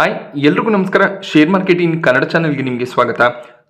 Hi ಎಲ್ರಿಗೂ ನಮಸ್ಕಾರ. Share market in Kannada ಚಾನೆಲ್ಗೆ ನಿಮಗೆ ಸ್ವಾಗತ.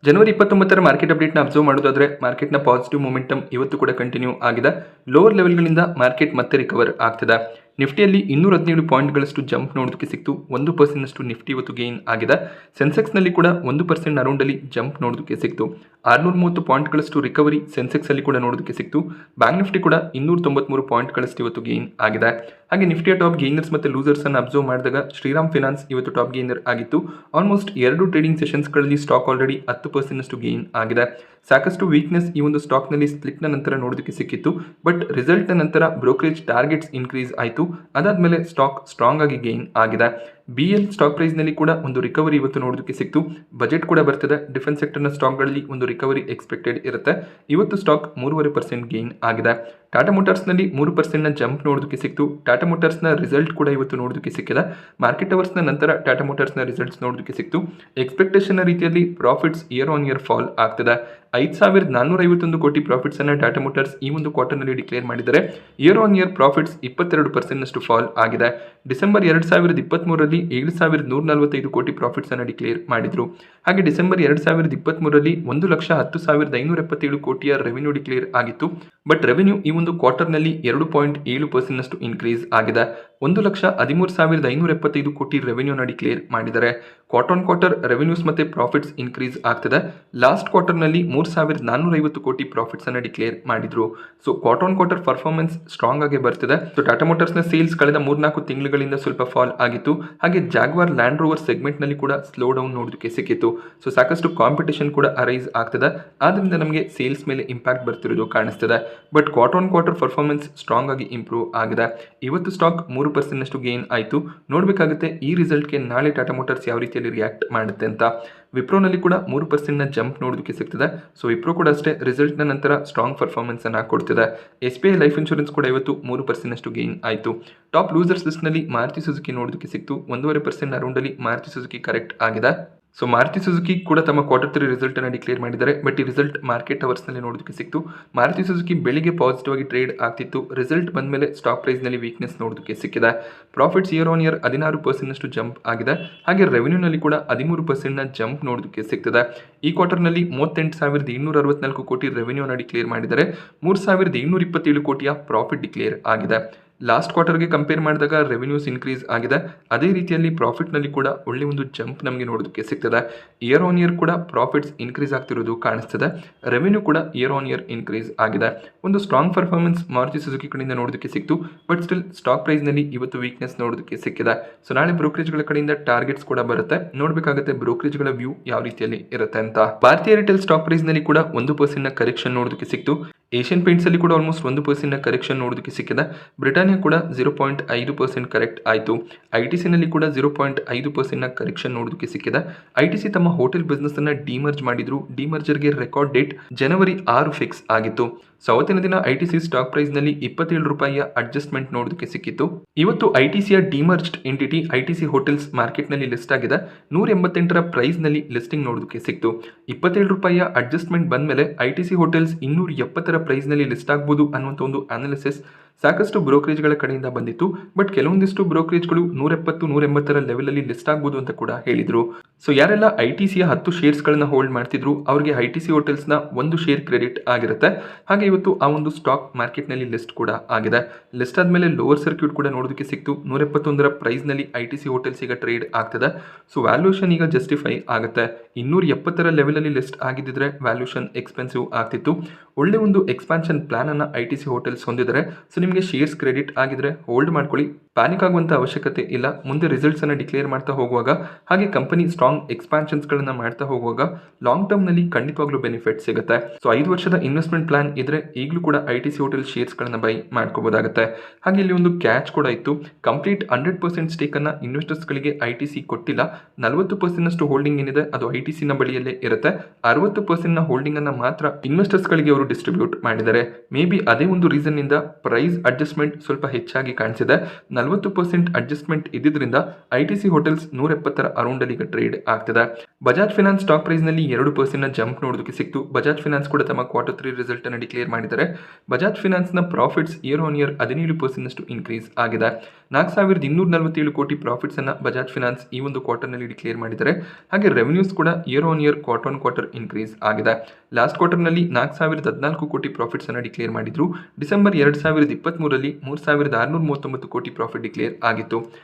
ಜನವರಿ 29 ಮಾರ್ಕೆಟ್ ಅಪ್ಡೇಟ್ನ ಅಬ್ಸರ್ವ್ ಮಾಡೋದಾದ್ರೆ ಮಾರ್ಕೆಟ್ನ ಪಾಸಿಟಿವ್ ಮೊಮೆಂಟಮ್ ಇವತ್ತು ಕೂಡ ಕಂಟಿನ್ಯೂ ಆಗಿದೆ. ಲೋವರ್ ಲೆವೆಲ್ಗಳಿಂದ ಮಾರ್ಕೆಟ್ ಮತ್ತೆ ರಿಕವರ್ ಆಗ್ತಿದೆ. ನಿಫ್ಟಿಯಲ್ಲಿ 217 ಪಾಯಿಂಟ್ಗಳಷ್ಟು ಜಂಪ್ ನೋಡೋದಕ್ಕೆ ಸಿಕ್ತು. 1% ನಿಫ್ಟಿ ಇವತ್ತು ಗೇನ್ ಆಗಿದೆ. ಸೆನ್ಸೆಕ್ಸ್ನಲ್ಲಿ ಕೂಡ 1% ಅರೌಂಡಲ್ಲಿ ಜಂಪ್ ನೋಡೋದಕ್ಕೆ ಸಿಕ್ತು. 630 ಪಾಯಿಂಟ್ಗಳಷ್ಟು ರಿಕವರಿ ಸೆನ್ಸೆಕ್ಸ್ ಅಲ್ಲಿ ಕೂಡ ನೋಡೋದಕ್ಕೆ ಸಿಕ್ತು. ಬ್ಯಾಂಕ್ ನಿಫ್ಟಿ ಕೂಡ 293 ಪಾಯಿಂಟ್ಗಳಷ್ಟು ಇವತ್ತು ಗೇನ್ ಆಗಿದೆ. ಹಾಗೆ ನಿಫ್ಟಿಯ ಟಾಪ್ ಗೇನರ್ಸ್ ಮತ್ತು ಲೂಸರ್ಸ್ ಅನ್ನು ಅಬ್ಸರ್ವ್ ಮಾಡಿದಾಗ ಶ್ರೀರಾಮ್ ಫೈನಾನ್ಸ್ ಇವತ್ತು ಟಾಪ್ ಗೇನರ್ ಆಗಿತ್ತು. ಆಲ್ಮೋಸ್ಟ್ 2 ಟ್ರೇಡಿಂಗ್ ಸೆಷನ್ಸ್ಗಳಲ್ಲಿ ಸ್ಟಾಕ್ ಆಲ್ರೆಡಿ 10% ಗೇನ್ ಆಗಿದೆ. ಸಾಕಷ್ಟು ವೀಕ್ನೆಸ್ ಈ ಒಂದು ಸ್ಟಾಕ್ನಲ್ಲಿ ಸ್ಪ್ಲಿಟ್ನ ನಂತರ ನೋಡೋದಕ್ಕೆ ಸಿಕ್ಕಿತ್ತು. ಬಟ್ ರಿಸಲ್ಟ್ನ ನಂತರ ಬ್ರೋಕರೇಜ್ ಟಾರ್ಗೆಟ್ಸ್ ಇನ್ಕ್ರೀಸ್ ಆಯಿತು. ಅದಾದಮೇಲೆ ಸ್ಟಾಕ್ ಸ್ಟ್ರಾಂಗ್ ಆಗಿ ಗೇನ್ ಆಗಿದೆ. BL ಸ್ಟಾಕ್ ಪ್ರೈಸ್ನಲ್ಲಿ ಕೂಡ ಒಂದು ರಿಕವರಿ ಇವತ್ತು ನೋಡೋದಕ್ಕೆ ಸಿಕ್ತು. ಬಜೆಟ್ ಕೂಡ ಬರ್ತದೆ. ಡಿಫೆನ್ಸ್ ಸೆಕ್ಟರ್ನ ಸ್ಟಾಕ್ಗಳಲ್ಲಿ ಒಂದು ರಿಕವರಿ ಎಕ್ಸ್ಪೆಕ್ಟೆಡ್ ಇರುತ್ತೆ. ಇವತ್ತು ಸ್ಟಾಕ್ 3.5% ಗೇನ್ ಆಗಿದೆ. ಟಾಟಾ ಮೋಟಾರ್ಸ್ನಲ್ಲಿ 3% ಜಂಪ್ ನೋಡೋದಕ್ಕೆ ಸಿಕ್ತು. ಟಾಟಾ ಮೋಟಾರ್ಸ್ನ ರಿಸಲ್ಟ್ ಕೂಡ ಇವತ್ತು ನೋಡೋದಕ್ಕೆ ಸಿಕ್ಕಿದೆ. ಮಾರ್ಕೆಟ್ ಅವರ್ಸ್ನ ನಂತರ ಟಾಟಾ ಮೋಟಾರ್ಸ್ನ ರಿಸಲ್ಟ್ಸ್ ನೋಡೋದಕ್ಕೆ ಸಿಕ್ತು. ಎಕ್ಸ್ಪೆಕ್ಟೇಷನ್ ರೀತಿಯಲ್ಲಿ profits year on year fall ಆಗ್ತದೆ. 5,451 ಕೋಟಿ ಪ್ರಾಫಿಟ್ಸ್ ಅನ್ನು ಟಾಟಾ ಮೋಟಾರ್ಸ್ ಈ ಒಂದು ಕ್ವಾರ್ಟರ್ನಲ್ಲಿ ಡಿಕ್ಲೇರ್ ಮಾಡಿದ್ದಾರೆ. Year on year profits 22% fall ಆಗಿದೆ. ಡಿಸೆಂಬರ್ 2023ರಲ್ಲಿ 7,145 ಕೋಟಿ ಪ್ರಾಫಿಟ್ಸ್ ಅನ್ನು ಡಿಕ್ಲೇರ್ ಮಾಡಿದ್ರು. ಹಾಗೆ ಡಿಸೆಂಬರ್ 2023ರಲ್ಲಿ 1,10,577 ಕೋಟಿಯ ರೆವೆನ್ಯೂ ಡಿಕ್ಲೇರ್ ಆಗಿತ್ತು. ಬಟ್ ರೆವೆನ್ಯೂ ಈ ಒಂದು ಕ್ವಾರ್ಟರ್ನಲ್ಲಿ 2.7% ಇನ್ಕ್ರೀಸ್ ಆಗಿದೆ. 1,13,575 ಕೋಟಿ ರೆವೆನ್ಯೂನ ಡಿಕ್ಲೇರ್ ಮಾಡಿದ್ದಾರೆ. ಕ್ವಾರ್ಟರ್ ಆನ್ ಕ್ವಾರ್ಟರ್ ರೆವೆನ್ಯೂಸ್ ಮತ್ತೆ ಪ್ರಾಫಿಟ್ಸ್ ಇನ್ಕ್ರೀಸ್ ಆಗ್ತದೆ. ಲಾಸ್ಟ್ ಕ್ವಾರ್ಟರ್ನಲ್ಲಿ 3,450 ಕೋಟಿ ಪ್ರಾಫಿಟ್ಸ್ ಅನ್ನು ಡಿಕ್ಲೇರ್ ಮಾಡಿದ್ರು. So quarter on quarter performance strong ಆಗಿ ಬರ್ತಿದೆ. ಸೊ ಟಾಟಾ ಮೋಟಾರ್ಸ್ನ ಸೇಲ್ಸ್ ಕಳೆದ 3-4 ತಿಂಗಳುಗಳಿಂದ ಸ್ವಲ್ಪ ಫಾಲ್ ಆಗಿತ್ತು. ಹಾಗೆ ಜಾಗ್ವಾರ್ ಲ್ಯಾಂಡ್ ರೋವರ್ ಸೆಗ್ಮೆಂಟ್ ನಲ್ಲಿ ಕೂಡ ಸ್ಲೋ ಡೌನ್ ನೋಡೋದಕ್ಕೆ ಸಿಕ್ಕಿತ್ತು. ಸೊ ಸಾಕಷ್ಟು ಕಾಂಪಿಟೇಷನ್ ಕೂಡ ಅರೈಸ್ ಆಗ್ತದೆ. ಆದ್ರಿಂದ ನಮಗೆ ಸೇಲ್ಸ್ ಮೇಲೆ ಇಂಪ್ಯಾಕ್ಟ್ ಬರ್ತಿರೋದು ಕಾಣಿಸ್ತದೆ. But quarter on quarter performance strong ಆಗಿ ಇಂಪ್ರೂವ್ ಆಗಿದೆ. ಇವತ್ತು ಸ್ಟಾಕ್ 3% ಗೇನ್ ಆಯಿತು. ನೋಡಬೇಕಾಗುತ್ತೆ ಈ ರಿಸಲ್ಟ್ಗೆ ನಾಳೆ ಟಾಟಾ ಮೋಟಾರ್ಸ್ ಯಾವ ರೀತಿಯಲ್ಲಿ ರಿಯಾಕ್ಟ್ ಮಾಡುತ್ತೆ ಅಂತ. ವಿಪ್ರೋನಲ್ಲಿ ಕೂಡ 3% ಜಂಪ್ ನೋಡೋದಕ್ಕೆ ಸಿಗ್ತದೆ. ಸೊ ವಿಪ್ರೋ ಕೂಡ ಅಷ್ಟೇ ರಿಸಲ್ಟ್ನ ನಂತರ ಸ್ಟ್ರಾಂಗ್ ಪರ್ಫಾರ್ಮೆನ್ಸ್ ಅನ್ನು ಕೊಡ್ತಿದೆ. SBI ಲೈಫ್ ಇನ್ಶೂರೆನ್ಸ್ ಕೂಡ ಇವತ್ತು 3% ಗೇನ್ ಆಯಿತು. ಟಾಪ್ ಲೂಸರ್ಸ್ ಲಿಸ್ಟ್ನಲ್ಲಿ ಮಾರುತಿ ಸುಜುಕಿ ನೋಡೋದಕ್ಕೆ ಸಿಕ್ತು. 1.5% ಅರೌಂಡಲ್ಲಿ ಮಾರುತಿ ಸುಜುಕಿ ಕರೆಕ್ಟ್ ಆಗಿದೆ. ಸೊ ಮಾರುತಿ ಸುಜುಕಿ ಕೂಡ ತಮ್ಮ Q3 ರಿಸಲ್ಟ್ ಅನ್ನು ಡಿಕ್ಲೇರ್ ಮಾಡಿದ್ದಾರೆ. ಬಟ್ ಈ ರಿಸಲ್ಟ್ ಮಾರ್ಕೆಟ್ ಅವರ್ಸ್ನಲ್ಲಿ ನೋಡೋದಕ್ಕೆ ಸಿಕ್ತು. ಮಾರುತಿ ಸುಜುಕಿ ಬೆಳಿಗ್ಗೆ ಪಾಸಿಟಿವ್ ಆಗಿ ಟ್ರೇಡ್ ಆಗ್ತಿತ್ತು. ರಿಸಲ್ಟ್ ಬಂದ ಮೇಲೆ ಸ್ಟಾಕ್ ಪ್ರೈಸ್ನಲ್ಲಿ ವೀಕ್ನೆಸ್ ನೋಡೋದಕ್ಕೆ ಸಿಕ್ಕಿದೆ. Profits year on year 16% jump ಆಗಿದೆ. ಹಾಗೆ ರೆವೆನ್ಯೂನಲ್ಲಿ ಕೂಡ 13% ಜಂಪ್ ನೋಡೋದಕ್ಕೆ ಸಿಗ್ತದೆ. ಈ ಕ್ವಾರ್ಟರ್ನಲ್ಲಿ 38,264 ಕೋಟಿ ರೆವೆನ್ಯೂನ ಡಿಕ್ಲೇರ್ ಮಾಡಿದ್ದಾರೆ. 3,227 ಕೋಟಿಯ ಪ್ರಾಫಿಟ್ ಡಿಕ್ಲೇರ್ ಆಗಿದೆ. ಲಾಸ್ಟ್ ಕ್ವಾರ್ಟರ್ಗೆ ಕಂಪೇರ್ ಮಾಡಿದಾಗ ರೆವೆನ್ಯೂಸ್ ಇನ್ಕ್ರೀಸ್ ಆಗಿದೆ. ಅದೇ ರೀತಿಯಲ್ಲಿ ಪ್ರಾಫಿಟ್ನಲ್ಲಿ ಕೂಡ ಒಳ್ಳೆ ಒಂದು ಜಂಪ್ ನಮಗೆ ನೋಡೋದಕ್ಕೆ ಸಿಗ್ತದೆ. ಇಯರ್ ಆನ್ ಇಯರ್ ಕೂಡ ಪ್ರಾಫಿಟ್ಸ್ ಇನ್ಕ್ರೀಸ್ ಆಗ್ತಿರೋದು ಕಾಣಿಸ್ತದೆ. ರೆವೆನ್ಯೂ ಕೂಡ ಇಯರ್ ಆನ್ ಇಯರ್ ಇನ್ಕ್ರೀಸ್ ಆಗಿದೆ. ಒಂದು ಸ್ಟ್ರಾಂಗ್ ಪರ್ಫಾರ್ಮೆನ್ಸ್ ಮಾರುತಿ ಸುಜುಕಿ ಕಡೆಯಿಂದ ನೋಡೋದಕ್ಕೆ ಸಿಕ್ತು. ಬಟ್ ಸ್ಟಿಲ್ ಸ್ಟಾಕ್ ಪ್ರೈಸ್ನಲ್ಲಿ ಇವತ್ತು ವೀಕ್ನೆಸ್ ನೋಡೋದಕ್ಕೆ ಸಿಕ್ಕಿದೆ. ಸೊ ನಾಳೆ ಬ್ರೋಕರೇಜ್ಗಳ ಕಡೆಯಿಂದ ಟಾರ್ಗೆಟ್ಸ್ ಕೂಡ ಬರುತ್ತೆ. ನೋಡಬೇಕಾಗುತ್ತೆ ಬ್ರೋಕರೇಜ್ಗಳ ವ್ಯೂ ಯಾವ ರೀತಿಯಲ್ಲಿ ಇರುತ್ತೆ ಅಂತ. ಭಾರತೀಯ ರಿಟೇಲ್ ಸ್ಟಾಕ್ ಪ್ರೈಸ್ನಲ್ಲಿ ಕೂಡ 1% ಕರೆಕ್ಷನ್ ನೋಡೋದಕ್ಕೆ ಸಿಕ್ತು. ಏಷ್ಯನ್ ಪೇಂಟ್ಸ್ ಅಲ್ಲಿ ಕೂಡ ಆಲ್ಮೋಸ್ಟ್ 1% ಕರೆಕ್ಷನ್ ನೋಡೋದಕ್ಕೆ ಸಿಕ್ಕಿದೆ. ಬ್ರಿಟಾನಿಯಾ ಕೂಡ 0.5% ಕರೆಕ್ಟ್ ಆಯಿತು. ITC ನಲ್ಲಿ ಕೂಡ 0.5% ಕರೆಕ್ಷನ್ ನೋಡೋದಕ್ಕೆ ಸಿಕ್ಕಿದೆ. ITC ತಮ್ಮ ಹೋಟೆಲ್ ಬಿಸ್ನೆಸ್ ಅನ್ನ ಡಿಮರ್ಜ್ ಮಾಡಿದ್ರು. ಡಿಮರ್ಜರ್ಗೆ ರೆಕಾರ್ಡ್ ಡೇಟ್ ಜನವರಿ 6 ಫಿಕ್ಸ್ ಆಗಿತ್ತು. ಸೊ ಅವತ್ತಿನ ದಿನ ITC ಸ್ಟಾಕ್ ಪ್ರೈಸ್ ನಲ್ಲಿ 27 ರೂಪಾಯಿಯ ಅಡ್ಜಸ್ಟ್ಮೆಂಟ್ ನೋಡೋದಕ್ಕೆ ಸಿಕ್ಕಿತ್ತು. ಇವತ್ತು ITCಯ ಡಿಮರ್ಜ್ಡ್ ಎಂಟಿಟಿ ITC ಹೋಟೆಲ್ಸ್ ಮಾರ್ಕೆಟ್ ನಲ್ಲಿ ಲಿಸ್ಟ್ ಆಗಿದೆ. 188ರ ಪ್ರೈಸ್ ನಲ್ಲಿ ಲಿಸ್ಟಿಂಗ್ ನೋಡೋದಕ್ಕೆ ಸಿಕ್ತು. 27 ರೂಪಾಯಿಯ ಅಡ್ಜಸ್ಟ್ಮೆಂಟ್ ಬಂದ ಮೇಲೆ ITC ಹೋಟೆಲ್ಸ್ 270ರ ಪ್ರೈಸ್ ನಲ್ಲಿ ಲಿಸ್ಟ್ ಆಗಬಹುದು ಅನ್ನುವಂಥ ಒಂದು ಅನಾಲಿಸಿಸ್ ಸಾಕಷ್ಟು ಬ್ರೋಕರೇಜ್ಗಳ ಕಡೆಯಿಂದ ಬಂದಿತ್ತು. ಬಟ್ ಕೆಲವೊಂದಿಷ್ಟು ಬ್ರೋಕರೇಜ್ಗಳು 170-180ರ ಲೆವೆಲಲ್ಲಿ ಲಿಸ್ಟ್ ಆಗ್ಬೋದು ಅಂತ ಕೂಡ ಹೇಳಿದ್ರು. ಸೊ ಯಾರೆಲ್ಲ ITCಯ 10 ಶೇರ್ಸ್ಗಳನ್ನ ಹೋಲ್ಡ್ ಮಾಡ್ತಿದ್ರು ಅವರಿಗೆ ITC ಹೋಟೆಲ್ಸ್ನ 1 ಶೇರ್ ಕ್ರೆಡಿಟ್ ಆಗಿರುತ್ತೆ. ಹಾಗೆ ಇವತ್ತು ಆ ಒಂದು ಸ್ಟಾಕ್ ಮಾರ್ಕೆಟ್ನಲ್ಲಿ ಲಿಸ್ಟ್ ಕೂಡ ಆಗಿದೆ. ಲಿಸ್ಟ್ ಆದಮೇಲೆ ಲೋವರ್ ಸರ್ಕ್ಯೂಟ್ ಕೂಡ ನೋಡೋದಕ್ಕೆ ಸಿಕ್ತು. 171ರ ಪ್ರೈಸ್ನಲ್ಲಿ ITC ಹೋಟೆಲ್ಸ್ ಈಗ ಟ್ರೇಡ್ ಆಗ್ತದೆ. ಸೊ ವ್ಯಾಲ್ಯೂಷನ್ ಈಗ ಜಸ್ಟಿಫೈ ಆಗುತ್ತೆ. 270ರ ಲೆವೆಲಲ್ಲಿ ಲಿಸ್ಟ್ ಆಗಿದ್ದಿದ್ರೆ ವ್ಯಾಲ್ಯೂಷನ್ ಎಕ್ಸ್ಪೆನ್ಸಿವ್ ಆಗ್ತಿತ್ತು. ಒಳ್ಳೆ ಒಂದು ಎಕ್ಸ್ಪಾನ್ಷನ್ ಪ್ಲಾನ್ ಅನ್ನ ITC ಹೋಟೆಲ್ಸ್ ಹೊಂದಿದ್ದಾರೆ. ಸೊ ನಿಮಗೆ ಶೇರ್ಸ್ ಕ್ರೆಡಿಟ್ ಆಗಿದ್ರೆ ಹೋಲ್ಡ್ ಮಾಡ್ಕೊಳ್ಳಿ. ಪ್ಯಾನಿಕ್ ಆಗುವಂಥ ಅವಶ್ಯಕತೆ ಇಲ್ಲ. ಮುಂದೆ ರಿಸಲ್ಟ್ಸ್ ಅನ್ನು ಡಿಕ್ಲೇರ್ ಮಾಡ್ತಾ ಹೋಗುವಾಗ ಹಾಗೆ ಕಂಪನಿ ಸ್ಟ್ರಾಂಗ್ ಎಕ್ಸ್ಪಾನ್ಷನ್ಸ್ಗಳನ್ನ ಮಾಡ್ತಾ ಹೋಗುವಾಗ ಲಾಂಗ್ ಟರ್ಮ್ನಲ್ಲಿ ಖಂಡಿತವಾಗ್ಲೂ ಬೆನಿಫಿಟ್ ಸಿಗುತ್ತೆ. ಸೊ 5 ವರ್ಷದ ಇನ್ವೆಸ್ಟ್ಮೆಂಟ್ ಪ್ಲಾನ್ ಇದ್ರೆ ಈಗಲೂ ಕೂಡ ITC ಹೋಟೆಲ್ ಶೇರ್ಸ್ಗಳನ್ನ ಬೈ ಮಾಡ್ಕೋಬಹುದಾಗುತ್ತೆ. ಹಾಗೆ ಇಲ್ಲಿ ಒಂದು ಕ್ಯಾಚ್ ಕೂಡ ಇತ್ತು. ಕಂಪ್ಲೀಟ್ 100% ಸ್ಟೇಕ್ ಅನ್ನ ಇನ್ವೆಸ್ಟರ್ಸ್ಗಳಿಗೆ ITC ಕೊಟ್ಟಿಲ್ಲ. 40% ಹೋಲ್ಡಿಂಗ್ ಏನಿದೆ ಅದು ITC ನ ಬಳಿಯಲ್ಲೇ ಇರುತ್ತೆ. 60% ಹೋಲ್ಡಿಂಗ್ ಅನ್ನ ಮಾತ್ರ ಇನ್ವೆಸ್ಟರ್ಸ್ಗಳಿಗೆ ಅವರು ಡಿಸ್ಟ್ರಿಬ್ಯೂಟ್ ಮಾಡಿದ್ದಾರೆ. ಮೇ ಬಿ ಅದೇ ಒಂದು ರೀಸನ್ ಇಂದ ಪ್ರೈಸ್ ಅಡ್ಜಸ್ಟ್ಮೆಂಟ್ ಸ್ವಲ್ಪ ಹೆಚ್ಚಾಗಿ ಕಾಣಿಸಿದೆ. 40% ಅಡ್ಜಸ್ಟ್ಮೆಂಟ್ ಇದ್ದಿದ್ದರಿಂದ ITC ಹೋಟೆಲ್ಸ್ 170 ಅರೌಂಡ್ ಈಗ ಟ್ರೇಡ್ ಆಗ್ತಿದೆ. ಬಜಾಜ್ ಫಿನಾನ್ಸ್ ಸ್ಟಾಕ್ ಪ್ರೈಸ್ ನಲ್ಲಿ 2% ಜಂಪ್ ನೋಡೋದಕ್ಕೆ ಸಿಕ್ತು. ಬಜಾಜ್ ಫಿನಾನ್ಸ್ ಕೂಡ ತಮ್ಮ Q3 ರಿಸಲ್ಟ್ ಅನ್ನು ಡಿಕ್ಲೇರ್ ಮಾಡಿದ್ದಾರೆ. ಬಜಾಜ್ ಫಿನಾನ್ಸ್ ನ profits year on year 17% increase ಆಗಿದೆ. 4247 ಕೋಟಿ ಪ್ರಾಫಿಟ್ಸ್ ಅನ್ನ ಬಜಾಜ್ ಫಿನಾನ್ಸ್ ಈ ಒಂದು ಕ್ವಾರ್ಟರ್ ನಲ್ಲಿ ಡಿಕ್ಲೇರ್ ಮಾಡಿದ್ದಾರೆ. ಹಾಗೆ ರೆವೆನ್ಯೂಸ್ ಕೂಡ year on year quarter increase ಆಗಿದೆ. ಲಾಸ್ಟ್ ಕ್ವಾರ್ಟರ್ ನಲ್ಲಿ 4014 ಕೋಟಿ ಪ್ರಾಫಿಟ್ಸ್ ಅನ್ನ ಡಿಕ್ಲೇರ್ ಮಾಡಿದ್ರು. ಡಿಸೆಂಬರ್ 2023ರಲ್ಲಿ 3639 ಕೋಟಿ ಪ್ರಾಫಿಟ್ ಡಿಕ್ಲೇರ್ ಆಗಿತ್ತು.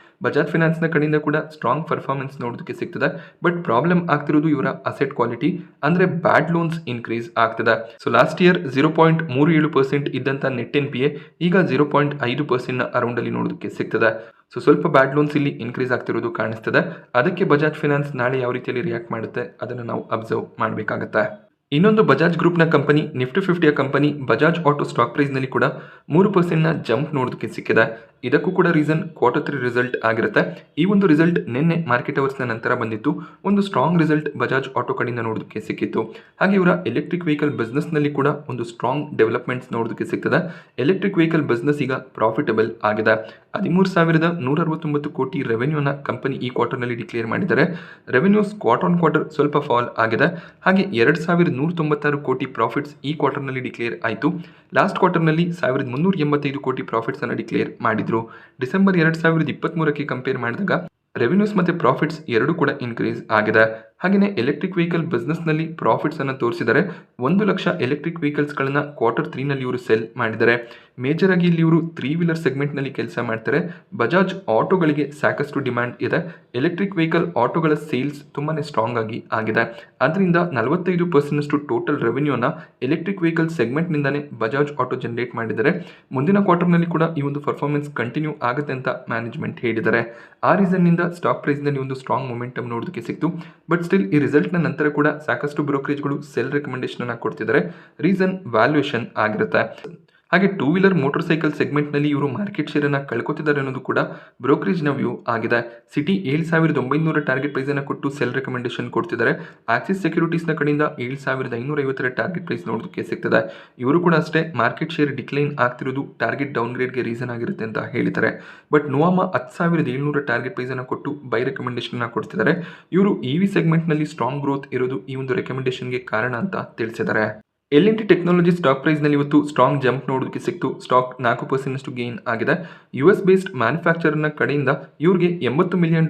ಬಜಾಜ್ ಫಿನಾನ್ಸ್ ನ ಕಡೆಯಿಂದ ಕೂಡ ಸ್ಟ್ರಾಂಗ್ ಪರ್ಫಾರ್ಮೆನ್ಸ್ ನೋಡೋದಕ್ಕೆ ಸಿಗ್ತದೆ. ಬಟ್ ಪ್ರಾಬ್ಲಮ್ ಆಗ್ತಿರೋದು ಇವರ ಅಸೆಟ್ ಕ್ವಾಲಿಟಿ, ಅಂದ್ರೆ ಬ್ಯಾಡ್ ಲೋನ್ಸ್ ಇನ್ಕ್ರೀಸ್ ಆಗ್ತದೆ. ಸೊ ಲಾಸ್ಟ್ ಇಯರ್ 0.37% ಇದ್ದಂತ ನೆಟ್ NPA ಈಗ 0.5% ಅರೌಂಡ್ ಅಲ್ಲಿ ನೋಡೋದಕ್ಕೆ ಸಿಗ್ತದೆ. ಸೊ ಸ್ವಲ್ಪ ಬ್ಯಾಡ್ ಲೋನ್ಸ್ ಇಲ್ಲಿ ಇನ್ಕ್ರೀಸ್ ಆಗ್ತಿರೋದು ಕಾಣಿಸ್ತದೆ. ಅದಕ್ಕೆ ಬಜಾಜ್ ಫಿನಾನ್ಸ್ ನಾಳೆ ಯಾವ ರೀತಿಯಲ್ಲಿ ರಿಯಾಕ್ಟ್ ಮಾಡುತ್ತೆ ಅದನ್ನು ನಾವು ಅಬ್ಸರ್ವ್ ಮಾಡಬೇಕಾಗತ್ತೆ. ಇನ್ನೊಂದು ಬಜಾಜ್ ಗ್ರೂಪ್ನ ಕಂಪನಿ ನಿಫ್ಟಿ 50ಯ ಕಂಪನಿ ಬಜಾಜ್ ಆಟೋ ಸ್ಟಾಕ್ ಪ್ರೈಸ್ನಲ್ಲಿ ಕೂಡ 3% ಜಂಪ್ ನೋಡೋದಕ್ಕೆ ಸಿಕ್ಕಿದೆ. ಇದಕ್ಕೂ ಕೂಡ ರೀಸನ್ Q3 ರಿಸಲ್ಟ್ ಆಗಿರುತ್ತೆ. ಈ ಒಂದು ರಿಸಲ್ಟ್ ನಿನ್ನೆ ಮಾರ್ಕೆಟ್ ಅವರ್ಸ್ನ ನಂತರ ಬಂದಿತ್ತು. ಒಂದು ಸ್ಟ್ರಾಂಗ್ ರಿಸಲ್ಟ್ ಬಜಾಜ್ ಆಟೋ ಕಡೆಯಿಂದ ನೋಡೋದಕ್ಕೆ ಸಿಕ್ಕಿತ್ತು. ಹಾಗೆ ಇವರ ಎಲೆಕ್ಟ್ರಿಕ್ ವೆಹಿಕಲ್ ಬಿಸ್ನೆಸ್ನಲ್ಲಿ ಕೂಡ ಒಂದು ಸ್ಟ್ರಾಂಗ್ ಡೆವಲಪ್ಮೆಂಟ್ಸ್ ನೋಡೋದಕ್ಕೆ ಸಿಗ್ತದೆ. ಎಲೆಕ್ಟ್ರಿಕ್ ವೆಹಿಕಲ್ ಬಿಸ್ನೆಸ್ ಈಗ ಪ್ರಾಫಿಟಬಲ್ ಆಗಿದೆ. 13,169 ಕೋಟಿ ರೆವೆನ್ಯೂನ ಕಂಪನಿ ಈ ಕ್ವಾರ್ಟರ್ನಲ್ಲಿ ಡಿಕ್ಲೇರ್ ಮಾಡಿದ್ದಾರೆ. ರೆವೆನ್ಯೂಸ್ ಕ್ವಾರ್ಟರ್ ಸ್ವಲ್ಪ ಫಾಲ್ ಆಗಿದೆ. ಹಾಗೆ 2196 ಕೋಟಿ ಪ್ರಾಫಿಟ್ಸ್ ಈ ಕ್ವಾರ್ಟರ್ನಲ್ಲಿ ಡಿಕ್ಲೇರ್ ಆಯಿತು. ಲಾಸ್ಟ್ ಕ್ವಾರ್ಟರ್ನಲ್ಲಿ 1385 ಕೋಟಿ ಪ್ರಾಫಿಟ್ಸ್ ಅನ್ನು ಡಿಕ್ಲೇರ್ ಮಾಡಿದ್ರು. ಡಿಸೆಂಬರ್ 2023ಕ್ಕೆ ಕಂಪೇರ್ ಮಾಡಿದಾಗ ರೆವೆನ್ಯೂಸ್ ಮತ್ತೆ ಪ್ರಾಫಿಟ್ಸ್ ಎರಡೂ ಕೂಡ ಇನ್ಕ್ರೀಸ್ ಆಗಿದೆ. ಹಾಗೆಯೇ ಎಲೆಕ್ಟ್ರಿಕ್ ವೆಹಿಕಲ್ ಬಿಸ್ನೆಸ್ನಲ್ಲಿ ಪ್ರಾಫಿಟ್ಸ್ ಅನ್ನು ತೋರಿಸಿದರೆ 1 ಲಕ್ಷ ಎಲೆಕ್ಟ್ರಿಕ್ ವೆಹಿಕಲ್ಸ್ಗಳನ್ನ Q3 ನಲ್ಲಿ ಇವರು ಸೆಲ್ ಮಾಡಿದ್ದಾರೆ. ಮೇಜರ್ ಆಗಿ ಇಲ್ಲಿ ಇವರು 3 ವೀಲರ್ ಸೆಗ್ಮೆಂಟ್ನಲ್ಲಿ ಕೆಲಸ ಮಾಡ್ತಾರೆ. ಬಜಾಜ್ ಆಟೋಗಳಿಗೆ ಸಾಕಷ್ಟು ಡಿಮ್ಯಾಂಡ್ ಇದೆ. ಎಲೆಕ್ಟ್ರಿಕ್ ವೆಹಿಕಲ್ ಆಟೋಗಳ ಸೇಲ್ಸ್ ತುಂಬಾನೇ ಸ್ಟ್ರಾಂಗ್ ಆಗಿದೆ. ಅದರಿಂದ 45% ಟೋಟಲ್ ರೆವೆನ್ಯೂನ ಎಲೆಕ್ಟ್ರಿಕ್ ವೆಹಿಕಲ್ ಸೆಗ್ಮೆಂಟ್ನಿಂದಾನೇ ಬಜಾಜ್ ಆಟೋ ಜನರೇಟ್ ಮಾಡಿದ್ದಾರೆ. ಮುಂದಿನ ಕ್ವಾರ್ಟರ್ನಲ್ಲಿ ಕೂಡ ಈ ಒಂದು ಪರ್ಫಾರ್ಮೆನ್ಸ್ ಕಂಟಿನ್ಯೂ ಆಗುತ್ತೆ ಅಂತ ಮ್ಯಾನೇಜ್ಮೆಂಟ್ ಹೇಳಿದ್ದಾರೆ. ಆ ರೀಸನ್ನಿಂದ ಸ್ಟಾಕ್ ಪ್ರೈಸ್ನಲ್ಲಿ ಒಂದು ಸ್ಟ್ರಾಂಗ್ ಮೊಮೆಂಟಮ್ ನೋಡೋದಕ್ಕೆ ಸಿಕ್ತು. ಬಟ್ ಸ್ಟಿಲ್ ಈ ರಿಸಲ್ಟ್ನ ನಂತರ ಕೂಡ ಸಾಕಷ್ಟು ಬ್ರೋಕರೇಜ್ಗಳು ಸೆಲ್ ರೆಕಮೆಂಡೇಶನ್ ಅನ್ನು ಕೊಡ್ತಿದ್ದಾರೆ. ರೀಸನ್ ವ್ಯಾಲ್ಯೂಯೇಷನ್ ಆಗಿರುತ್ತೆ. ಹಾಗೆ 2 ವೀಲರ್ ಮೋಟರ್ ಸೈಕಲ್ ಸೆಗ್ಮೆಂಟ್ನಲ್ಲಿ ಇವರು ಮಾರ್ಕೆಟ್ ಶೇರ್ ಅನ್ನು ಕಳ್ಕೊತಿದ್ದಾರೆ ಅನ್ನೋದು ಕೂಡ ಬ್ರೋಕರೇಜ್ನ ವ್ಯೂ ಆಗಿದೆ. ಸಿಟಿ 7900 ಟಾರ್ಗೆಟ್ ಪ್ರೈಸ್ ಅನ್ನು ಕೊಟ್ಟು ಸೆಲ್ ರೆಕಮೆಂಡೇಶನ್ ಕೊಡ್ತಿದ್ದಾರೆ. ಆಕ್ಸಿಸ್ ಸೆಕ್ಯೂರಿಟೀಸ್ನ ಕಡೆಯಿಂದ 7550 ಟಾರ್ಗೆಟ್ ಪ್ರೈಸ್ ನೋಡೋದಕ್ಕೆ ಸಿಗ್ತದೆ. ಇವರು ಕೂಡ ಅಷ್ಟೇ ಮಾರ್ಕೆಟ್ ಶೇರ್ ಡಿಕ್ಲೈನ್ ಆಗ್ತಿರೋದು ಟಾರ್ಗೆಟ್ ಡೌನ್ಗ್ರೇಡ್ಗೆ ರೀಸನ್ ಆಗಿರುತ್ತೆ ಅಂತ ಹೇಳಿದ್ದಾರೆ. ಬಟ್ ನೋವಾಮಾ 10,700 ಟಾರ್ಗೆಟ್ ಪ್ರೈಸ್ ಅನ್ನು ಕೊಟ್ಟು ಬೈ ರೆಕಮೆಂಡೇಶನ್ ಅನ್ನು ಕೊಡ್ತಿದ್ದಾರೆ. ಇವರು EV ಸೆಗ್ಮೆಂಟ್ನಲ್ಲಿ ಸ್ಟ್ರಾಂಗ್ ಗ್ರೋತ್ ಇರೋದು ಈ ಒಂದು ರೆಕಮೆಂಡೇಶನ್ಗೆ ಕಾರಣ ಅಂತ ತಿಳಿಸಿದ್ದಾರೆ. L&T ಟೆಕ್ನಾಲಜಿ ಸ್ಟಾಕ್ ಪ್ರೈಸ್ನಲ್ಲಿ ಇವತ್ತು ಸ್ಟ್ರಾಂಗ್ ಜಂಪ್ ನೋಡೋದಕ್ಕೆ ಸಿಕ್ತು. ಸ್ಟಾಕ್ 4% ಗೇನ್ ಆಗಿದೆ. US ಬೇಸ್ಡ್ ಮ್ಯಾನುಫ್ಯಾಕ್ಚರರ್ನ ಕಡೆಯಿಂದ ಇವ್ರಿಗೆ $80 ಮಿಲಿಯನ್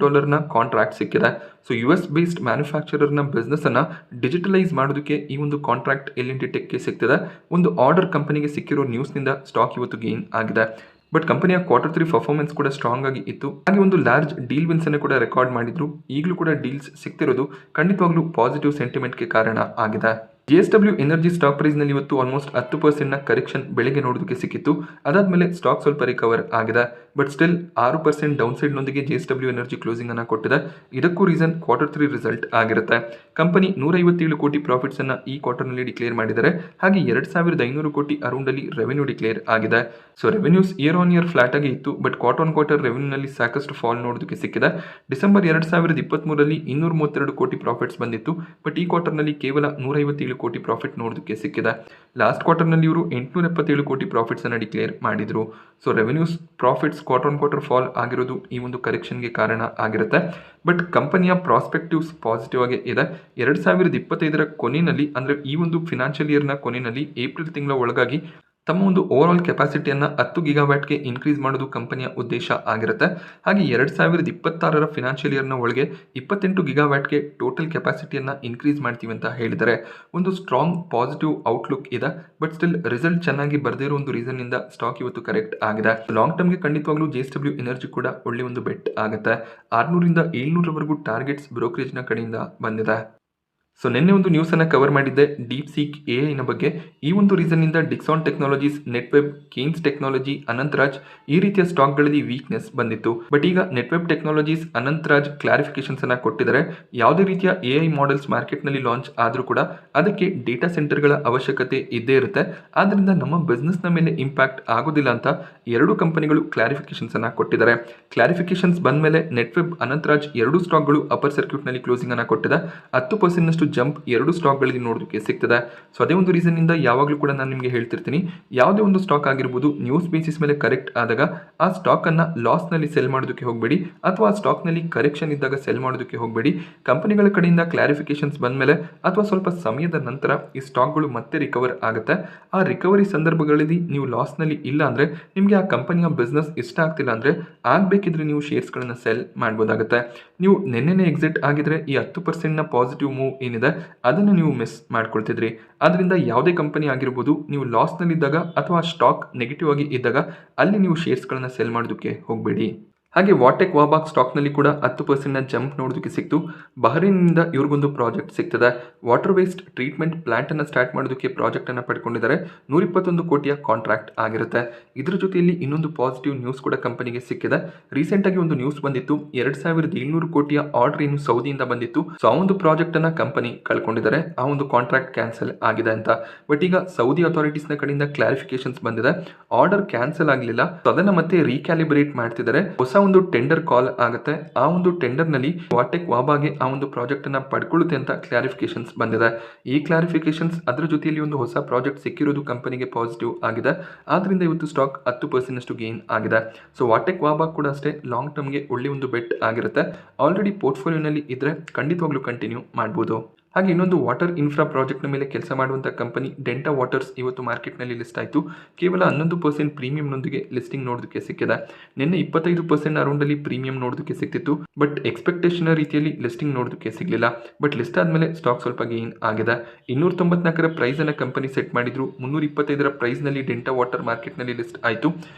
ಕಾಂಟ್ರಾಕ್ಟ್ ಸಿಕ್ಕಿದೆ. ಸೊ US ಬೇಸ್ಡ್ ಮ್ಯಾನುಫ್ಯಾಕ್ಚರರ್ನ ಬಿಸ್ನೆಸ್ ಅನ್ನ ಡಿಜಿಟಲೈಸ್ ಮಾಡೋದಕ್ಕೆ ಈ ಒಂದು ಕಾಂಟ್ರಾಕ್ಟ್ L&T ಟೆಕ್ಗೆ ಸಿಗ್ತದೆ. ಒಂದು ಆರ್ಡರ್ ಕಂಪನಿಗೆ ಸಿಕ್ಕಿರೋ ನ್ಯೂಸ್ನಿಂದ ಸ್ಟಾಕ್ ಇವತ್ತು ಗೇನ್ ಆಗಿದೆ. ಬಟ್ ಕಂಪನಿಯ Q3 ಪರ್ಫಾರ್ಮೆನ್ಸ್ ಕೂಡ ಸ್ಟ್ರಾಂಗ್ ಆಗಿ ಇತ್ತು. ಹಾಗೆ ಒಂದು ಲಾರ್ಜ್ ಡೀಲ್ ವಿನ್ಸ್ ಅನ್ನು ಕೂಡ ರೆಕಾರ್ಡ್ ಮಾಡಿದ್ರು. ಈಗಲೂ ಕೂಡ ಡೀಲ್ಸ್ ಸಿಗ್ತಿರೋದು ಖಂಡಿತವಾಗ್ಲೂ ಪಾಸಿಟಿವ್ ಸೆಂಟಿಮೆಂಟ್ಗೆ ಕಾರಣ ಆಗಿದೆ. JSW ಎನರ್ಜಿ ಸ್ಟಾಕ್ ಪ್ರೈಸ್ನಲ್ಲಿ ಇವತ್ತು ಆಲ್ಮೋಸ್ಟ್ 10% ಕರೆಕ್ಷನ್ ಬೆಳಗ್ಗೆ ನೋಡೋದಕ್ಕೆ ಸಿಕ್ಕಿತ್ತು. ಅದಾದ್ಮೇಲೆ ಸ್ಟಾಕ್ ಸ್ವಲ್ಪ ರಿಕವರ್ ಆಗಿದೆ. ಬಟ್ ಸ್ಟಿಲ್ 6% ಡೌನ್ ಸೈಡ್ ನೊಂದಿಗೆ JSW ಎನರ್ಜಿ ಕ್ಲೋಸಿಂಗ್ ಅನ್ನು ಕೊಟ್ಟಿದೆ. ಇದಕ್ಕೂ ರೀಸನ್ Q3 ರಿಸಲ್ಟ್ ಆಗಿರುತ್ತೆ. ಕಂಪನಿ 157 ಕೋಟಿ ಪ್ರಾಫಿಟ್ಸ್ ಅನ್ನ ಈ ಕ್ವಾರ್ಟರ್ನಲ್ಲಿ ಡಿಕ್ಲೇರ್ ಮಾಡಿದ್ದಾರೆ. ಹಾಗೆ 2500 ಕೋಟಿ ಅರೌಂಡ್ ಅಲ್ಲಿ ರೆವೆನ್ಯೂ ಡಿಕ್ಲೇರ್ ಆಗಿದೆ. So revenues year on year flat ಆಗಿ ಇತ್ತು. ಬಟ್ ಕ್ವಾರ್ಟರ್ ರೆವೆನ್ಯೂನಲ್ಲಿ ಸಾಕಷ್ಟು ಫಾಲ್ ನೋಡೋದಕ್ಕೆ ಸಿಕ್ಕಿದೆ. ಡಿಸೆಂಬರ್ 2023ರಲ್ಲಿ 232 ಕೋಟಿ ಪ್ರಾಫಿಟ್ಸ್ ಬಂದಿತ್ತು. ಬಟ್ ಈ ಕ್ವಾರ್ಟರ್ನಲ್ಲಿ ಕೇವಲ 157 ಕೋಟಿ ಪ್ರಾಫಿಟ್ ನೋಡೋದಕ್ಕೆ ಸಿಕ್ಕಿದೆ. ಲಾಸ್ಟ್ ಕ್ವಾರ್ಟರ್ನಲ್ಲಿ ಇವರು 877 ಕೋಟಿ ಪ್ರಾಫಿಟ್ಸ್ ಅನ್ನು ಡಿಕ್ಲೇರ್ ಮಾಡಿದ್ರು. So revenues profits quarter fall ಆಗಿರೋದು ಈ ಒಂದು ಕರೆಕ್ಷನ್ಗೆ ಕಾರಣ ಆಗಿರುತ್ತೆ. ಬಟ್ ಕಂಪನಿಯ ಪ್ರಾಸ್ಪೆಕ್ಟಿವ್ಸ್ ಪಾಸಿಟಿವ್ ಆಗಿ ಇದೆ. 2025ರ ಕೊನೆಯಲ್ಲಿ ಅಂದ್ರೆ ಈ ಒಂದು ಫಿನಾನ್ಷಿಯಲ್ ಇಯರ್ನ ಕೊನೆಯಲ್ಲಿ ಏಪ್ರಿಲ್ ತಿಂಗಳ ಒಳಗಾಗಿ ತಮ್ಮ ಒಂದು ಓವರ್ ಆಲ್ ಕೆಪಾಸಿಟಿಯನ್ನು 10 ಗಿಗಾವ್ಯಾಟ್ಗೆ ಇನ್ಕ್ರೀಸ್ ಮಾಡೋದು ಕಂಪನಿಯ ಉದ್ದೇಶ ಆಗಿರುತ್ತೆ. ಹಾಗೆ 2026ರ ಫಿನಾನ್ಷಿಯಲ್ ಇಯರ್ನ ಒಳಗೆ 28 ಗಿಗಾವ್ಯಾಟ್ಗೆ ಟೋಟಲ್ ಕೆಪಾಸಿಟಿಯನ್ನು ಇನ್ಕ್ರೀಸ್ ಮಾಡ್ತೀವಿ ಅಂತ ಹೇಳಿದರೆ ಒಂದು ಸ್ಟ್ರಾಂಗ್ ಪಾಸಿಟಿವ್ ಔಟ್ಲುಕ್ ಇದೆ. ಬಟ್ ಸ್ಟಿಲ್ ರಿಸಲ್ಟ್ ಚೆನ್ನಾಗಿ ಬರದೇ ಇರೋ ಒಂದು ರೀಸನ್ನಿಂದ ಸ್ಟಾಕ್ ಇವತ್ತು ಕರೆಕ್ಟ್ ಆಗಿದೆ. ಲಾಂಗ್ ಟರ್ಮ್ಗೆ ಖಂಡಿತವಾಗ್ಲೂ JSW ಎನರ್ಜಿ ಕೂಡ ಒಳ್ಳೆ ಒಂದು ಬೆಟ್ ಆಗುತ್ತೆ. 600ರಿಂದ 700ರವರೆಗೂ ಟಾರ್ಗೆಟ್ಸ್ ಬ್ರೋಕರೇಜ್ನ ಕಡೆಯಿಂದ ಬಂದಿದೆ. ಸೊ ನಿನ್ನೆ ಒಂದು ನ್ಯೂಸ್ ಅನ್ನು ಕವರ್ ಮಾಡಿದ್ದೆ ಡೀಪ್ ಸೀಕ್ AI ಬಗ್ಗೆ. ಈ ಒಂದು ರೀಸನ್ನಿಂದ Dixon technologies, Netweb, Kaynes technology, Anantraj ಈ ರೀತಿಯ ಸ್ಟಾಕ್ಗಳಲ್ಲಿ ವೀಕ್ನೆಸ್ ಬಂದಿತ್ತು. ಬಟ್ ಈಗ ನೆಟ್ವೆಬ್ ಟೆಕ್ನಾಲಜೀಸ್, ಅನಂತರಾಜ್ ಕ್ಲಾರಿಫಿಕೇಶನ್ಸ್ ಅನ್ನ ಕೊಟ್ಟಿದ್ದಾರೆ. ಯಾವುದೇ ರೀತಿಯ AI ಮಾಡೆಲ್ಸ್ ಮಾರ್ಕೆಟ್ನಲ್ಲಿ ಲಾಂಚ್ ಆದರೂ ಕೂಡ ಅದಕ್ಕೆ ಡೇಟಾ ಸೆಂಟರ್ಗಳ ಅವಶ್ಯಕತೆ ಇದ್ದೇ ಇರುತ್ತೆ. ಆದ್ದರಿಂದ ನಮ್ಮ ಬಿಸ್ನೆಸ್ನ ಮೇಲೆ ಇಂಪ್ಯಾಕ್ಟ್ ಆಗೋದಿಲ್ಲ ಅಂತ ಎರಡು ಕಂಪನಿಗಳು ಕ್ಲಾರಿಫಿಕೇಶನ್ಸ್ ಅನ್ನ ಕೊಟ್ಟಿದ್ದಾರೆ. ಕ್ಲಾರಿಫಿಕೇಶನ್ಸ್ ಬಂದ ಮೇಲೆ ನೆಟ್ವೆಬ್, ಅನಂತರಾಜ್ ಎರಡೂ ಸ್ಟಾಕ್ಗಳು ಅಪ್ಪರ್ ಸರ್ಕ್ಯೂಟ್ನಲ್ಲಿ ಕ್ಲೋಸಿಂಗ್ ಅನ್ನ ಕೊಟ್ಟಿದೆ. 10% ಜಂಪ್ 2 ಸ್ಟಾಕ್ಗಳಲ್ಲಿ ನೋಡೋದಕ್ಕೆ ಸಿಗ್ತದೆ. ಸೊ ಅದೇ ಒಂದು ರೀಸನ್ನಿಂದ ಯಾವಾಗಲೂ ಕೂಡ ನಾನು ನಿಮಗೆ ಹೇಳ್ತಿರ್ತೀನಿ, ಯಾವುದೇ ಒಂದು ಸ್ಟಾಕ್ ಆಗಿರ್ಬೋದು ನ್ಯೂಸ್ ಬೇಸಿಸ್ ಮೇಲೆ ಕರೆಕ್ಟ್ ಆದಾಗ ಆ ಸ್ಟಾಕನ್ನು ಲಾಸ್ನಲ್ಲಿ ಸೆಲ್ ಮಾಡೋದಕ್ಕೆ ಹೋಗಬೇಡಿ, ಅಥವಾ ಆ ಸ್ಟಾಕ್ನಲ್ಲಿ ಕರೆಕ್ಷನ್ ಇದ್ದಾಗ ಸೆಲ್ ಮಾಡೋದಕ್ಕೆ ಹೋಗಬೇಡಿ. ಕಂಪನಿಗಳ ಕಡೆಯಿಂದ ಕ್ಲಾರಿಫಿಕೇಶನ್ಸ್ ಬಂದ ಮೇಲೆ ಅಥವಾ ಸ್ವಲ್ಪ ಸಮಯದ ನಂತರ ಈ ಸ್ಟಾಕ್ಗಳು ಮತ್ತೆ ರಿಕವರ್ ಆಗುತ್ತೆ. ಆ ರಿಕವರಿ ಸಂದರ್ಭಗಳಲ್ಲಿ ನೀವು ಲಾಸ್ನಲ್ಲಿ ಇಲ್ಲ ಅಂದರೆ, ನಿಮಗೆ ಆ ಕಂಪನಿಯ ಬಿಸ್ನೆಸ್ ಇಷ್ಟ ಆಗ್ತಿಲ್ಲ ಅಂದರೆ ಆಗಬೇಕಿದ್ರೆ ನೀವು ಶೇರ್ಸ್ಗಳನ್ನು ಸೆಲ್ ಮಾಡ್ಬೋದಾಗುತ್ತೆ. ನೀವು ನೆನ್ನೆನೇ ಎಕ್ಸಿಟ್ ಆಗಿದ್ರೆ ಈ 10% ಪಾಸಿಟಿವ್ ಮೂವ್ ಏನಿದೆ ಅದನ್ನು ನೀವು ಮಿಸ್ ಮಾಡ್ಕೊಳ್ತಿದ್ರಿ. ಆದ್ದರಿಂದ ಯಾವುದೇ ಕಂಪನಿ ಆಗಿರ್ಬೋದು, ನೀವು ಲಾಸ್ನಲ್ಲಿದ್ದಾಗ ಅಥವಾ ಸ್ಟಾಕ್ ನೆಗೆಟಿವ್ ಆಗಿ ಇದ್ದಾಗ ಅಲ್ಲಿ ನೀವು ಶೇರ್ಸ್ಗಳನ್ನು ಸೆಲ್ ಮಾಡೋದಕ್ಕೆ ಹೋಗಬೇಡಿ. ಹಾಗೆ ವಾಟೆಕ್ ವಾಬಾಕ್ ಸ್ಟಾಕ್ನಲ್ಲಿ ಕೂಡ 10% ಜಂಪ್ ನೋಡೋದಕ್ಕೆ ಸಿಕ್ತು. ಬಹರೇನಿಂದ ಇವ್ರಿಗೊಂದು ಪ್ರಾಜೆಕ್ಟ್ ಸಿಗ್ತದೆ. ವಾಟರ್ ವೇಸ್ಟ್ ಟ್ರೀಟ್ಮೆಂಟ್ ಪ್ಲಾಂಟನ್ನು ಸ್ಟಾರ್ಟ್ ಮಾಡೋದಕ್ಕೆ ಪ್ರಾಜೆಕ್ಟನ್ನು ಪಡ್ಕೊಂಡಿದ್ದಾರೆ. 121 ಕೋಟಿಯ ಕಾಂಟ್ರಾಕ್ಟ್ ಆಗಿರುತ್ತೆ. ಇದರ ಜೊತೆಯಲ್ಲಿ ಇನ್ನೊಂದು ಪಾಸಿಟಿವ್ ನ್ಯೂಸ್ ಕೂಡ ಕಂಪನಿಗೆ ಸಿಕ್ಕಿದೆ. ರೀಸೆಂಟಾಗಿ ಒಂದು ನ್ಯೂಸ್ ಬಂದಿತ್ತು, 2700 ಕೋಟಿಯ ಆರ್ಡರ್ ಏನು ಸೌದಿಯಿಂದ ಬಂದಿತ್ತು. ಸೊ ಆ ಒಂದು ಪ್ರಾಜೆಕ್ಟನ್ನು ಕಂಪನಿ ಕಳ್ಕೊಂಡಿದ್ದಾರೆ, ಆ ಒಂದು ಕಾಂಟ್ರಾಕ್ಟ್ ಕ್ಯಾನ್ಸಲ್ ಆಗಿದೆ ಅಂತ. ಬಟ್ ಈಗ ಸೌದಿ ಅಥಾರಿಟೀಸ್ನ ಕಡೆಯಿಂದ ಕ್ಲಾರಿಫಿಕೇಶನ್ಸ್ ಬಂದಿದೆ, ಆರ್ಡರ್ ಕ್ಯಾನ್ಸಲ್ ಆಗಲಿಲ್ಲ, ಅದನ್ನು ಮತ್ತೆ ರೀಕ್ಯಾಲಿಬ್ರೇಟ್ ಮಾಡ್ತಿದ್ದಾರೆ. ಹೊಸ ಒಂದು ಟೆಂಡರ್ ಕಾಲ್ ಆಗುತ್ತೆ. ಆ ಒಂದು ಟೆಂಡರ್ ನಲ್ಲಿ ವಾಟೆಕ್ ವಾಬಾಗೆ ಆ ಒಂದು ಪ್ರಾಜೆಕ್ಟ್ ಅನ್ನ ಪಡ್ಕೊಳ್ಳುತ್ತೆ ಅಂತ ಕ್ಲಾರಿಫಿಕೇಶನ್ಸ್ ಬಂದಿದೆ. ಈ ಕ್ಲಾರಿಫಿಕೇಶನ್ಸ್ ಅದರ ಜೊತೆಯಲ್ಲಿ ಒಂದು ಹೊಸ ಪ್ರಾಜೆಕ್ಟ್ ಸಿಕ್ಕಿರೋದು ಕಂಪನಿಗೆ ಪಾಸಿಟಿವ್ ಆಗಿದೆ. ಆದ್ರಿಂದ ಇವತ್ತು ಸ್ಟಾಕ್ 10% ಗೇನ್ ಆಗಿದೆ. ಸೊ ವಾಟೆಕ್ ವಾಬಾಗ್ ಕೂಡ ಅಷ್ಟೇ ಲಾಂಗ್ ಟರ್ಮ್ಗೆ ಒಳ್ಳೆ ಒಂದು ಬೆಟ್ ಆಗಿರುತ್ತೆ. ಆಲ್ರೆಡಿ ಪೋರ್ಟ್ಫೋಲಿಯೋನಲ್ಲಿ ಇದ್ರೆ ಖಂಡಿತವಾಗ್ಲೂ ಕಂಟಿನ್ಯೂ ಮಾಡ್ಬೋದು. ಹಾಗೆ ಇನ್ನೊಂದು ವಾಟರ್ ಇನ್ಫ್ರಾ ಪ್ರಾಜೆಕ್ಟ್ನ ಮೇಲೆ ಕೆಲಸ ಮಾಡುವಂಥ ಕಂಪನಿ ಡೆಂಟಾ ವಾಟರ್ಸ್ ಇವತ್ತು ಮಾರ್ಕೆಟ್ನಲ್ಲಿ ಲಿಸ್ಟ್ ಆಯಿತು. ಕೇವಲ 11% ಪ್ರೀಮಿಯಂನೊಂದಿಗೆ ಲಿಸ್ಟಿಂಗ್ ನೋಡೋದಕ್ಕೆ ಸಿಕ್ಕಿದೆ. ನಿನ್ನೆ 25% ಅರೌಂಡಲ್ಲಿ ಪ್ರೀಮಿಯಂ ನೋಡೋದಕ್ಕೆ ಸಿಕ್ತಿತ್ತು, ಬಟ್ ಎಕ್ಸ್ಪೆಕ್ಟೇಷನ್ ರೀತಿಯಲ್ಲಿ ಲಿಸ್ಟಿಂಗ್ ನೋಡೋದಕ್ಕೆ ಸಿಗಲಿಲ್ಲ. ಬಟ್ ಲಿಸ್ಟ್ ಆದಮೇಲೆ ಸ್ಟಾಕ್ ಸ್ವಲ್ಪ ಗೇನ್ ಆಗಿದೆ. 294 ಪ್ರೈಸನ್ನು ಕಂಪನಿ ಸೆಟ್ ಮಾಡಿದ್ರು. 325 ಪ್ರೈಸ್ನಲ್ಲಿ ಡೆಂಟಾ ವಾಟರ್ ಮಾರ್ಕೆಟ್ನಲ್ಲಿ ಲಿಸ್ಟ್ ಆಯಿತು.